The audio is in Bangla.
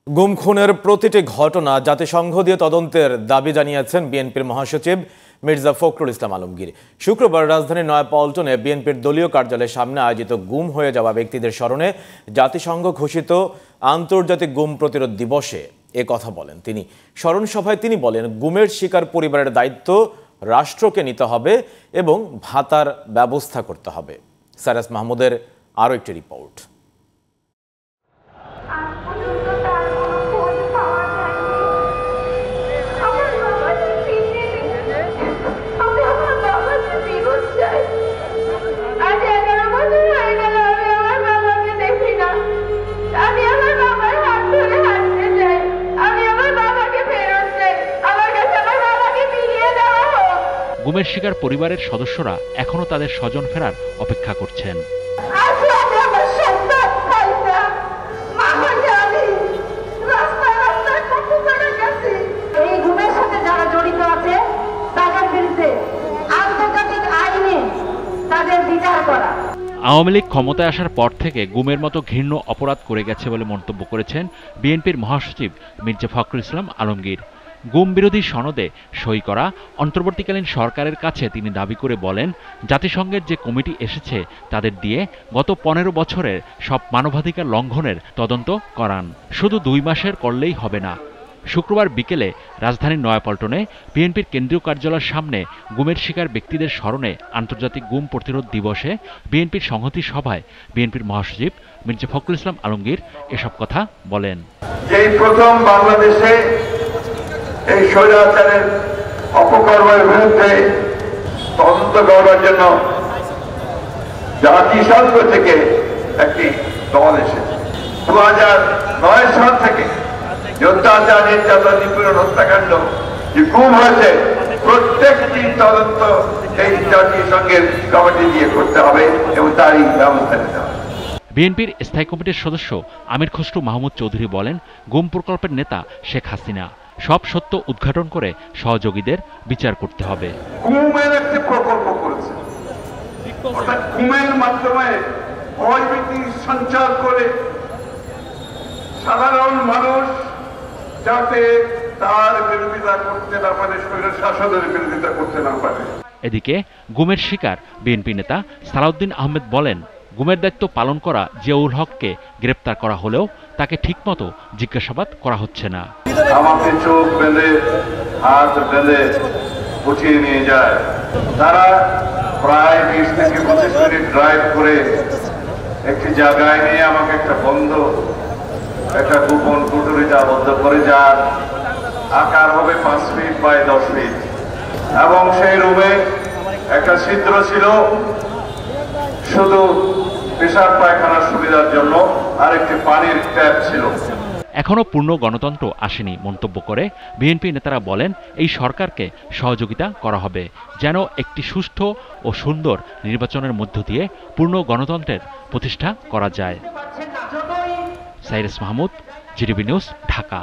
গুম খুনের প্রতিটি ঘটনা জাতিসংঘ দিয়ে তদন্তের দাবি জানিয়েছেন বিএনপির মহাসচিব মির্জা ফখরুল ইসলাম আলমগীর। শুক্রবার রাজধানীর নয়াপল্টনে বিএনপির দলীয় কার্যালয়ের সামনে আয়োজিত গুম হয়ে যাওয়া ব্যক্তিদের স্মরণে জাতিসংঘ ঘোষিত আন্তর্জাতিক গুম প্রতিরোধ দিবসে এ কথা বলেন তিনি। স্মরণ সভায় তিনি বলেন, গুমের শিকার পরিবারের দায়িত্ব রাষ্ট্রকে নিতে হবে এবং ভাতার ব্যবস্থা করতে হবে। সারাস মাহমুদের আরও একটি রিপোর্ট। গুমের শিকার পরিবারের সদস্যরা এখনো তাদের স্বজন ফেরার অপেক্ষা করছেন। আওয়ামী লীগ ক্ষমতায় আসার পর থেকে গুমের মতো ঘৃণ্য অপরাধ করে গেছে বলে মন্তব্য করেছেন বিএনপির মহাসচিব মির্জা ফখরুল ইসলাম আলমগীর। গুম বিরোধী সনদে সই করা অন্তর্বর্তীকালীন সরকারের কাছে তিনি দাবি করে বলেন, জাতিসংঘের যে কমিটি এসেছে তাদের দিয়ে গত 15 বছরের সব মানবাধিকার লঙ্ঘনের তদন্ত করান, শুধু 2 মাসের করলেই হবে না। শুক্রবার বিকেলে রাজধানীর নয়াপল্টনে বিএনপির কেন্দ্রীয় কার্যালয়ের সামনে গুমের শিকার ব্যক্তিদের স্মরণে আন্তর্জাতিক গুম প্রতিরোধ দিবসে বিএনপির সংহতি সভায় বিএনপির মহাসচিব মির্জা ফখরুল ইসলাম আলমগীর এসব কথা বলেন। এই প্রথম বাংলাদেশে এই স্বৈরাচারের অপকর্মের বিরুদ্ধে তদন্ত করার জন্য জাতিসংঘ থেকে একটি দল এসেছে। 2009 সাল থেকে অত্যাচার, নির্যাতন, নিপীড়ন, হত্যাকাণ্ড যে গুম হয়েছে প্রত্যেকটি তদন্ত এই জাতিসংঘের কমিটি দিয়ে করতে হবে এবং তারই ব্যবস্থা নিতে হবে। বিএনপির স্থায়ী কমিটির সদস্য আমির খসরু মাহমুদ চৌধুরী বলেন, গুম প্রকল্পের নেতা শেখ হাসিনা, সব সত্য উদ্ঘাটন করে সহযোগীদের বিচার করতে হবে। গুমের একটি প্রকল্প করেছে, অর্থাৎ গুমের মাধ্যমে ভয়ভীতি সঞ্চার করে সাধারণ মানুষ যাতে তার বিরোধিতা করতে না পারে, স্বৈর শাসনের বিরোধিতা করতে না পারে। এদিকে গুমের শিকার বিএনপি নেতা সালাউদ্দিন আহমেদ বলেন, গুমের দায়িত্ব পালন করা জিয়াউল হককে গ্রেপ্তার করা হলেও তাকে ঠিকমতো জিজ্ঞাসাবাদ করা হচ্ছে না। আমাকে চোখ বেঁধে হাত বেঁধে উঠিয়ে নিয়ে যায়। তারা প্রায় 20 থেকে 25 মিনিট ড্রাইভ করে একটি জায়গায় নিয়ে আমাকে একটা একটা গোপন কুঠুরিতে আবদ্ধ করে, যার আকার হবে 5 ফিট বাই 10 ফিট এবং সেই রুমে একটা ছিদ্র ছিল শুধু পেশাব পায়খানার সুবিধার জন্য, আর একটি পানির ট্যাপ ছিল। এখনো পূর্ণ গণতন্ত্র আসেনি মন্তব্য করে বিএনপি নেতারা বলেন, এই সরকারকে সহযোগিতা করা হবে যেন একটি সুষ্ঠু ও সুন্দর নির্বাচনের মধ্য দিয়ে পূর্ণ গণতন্ত্রের প্রতিষ্ঠা করা যায়। Cyrus Mahmud, GTV news, Dhaka.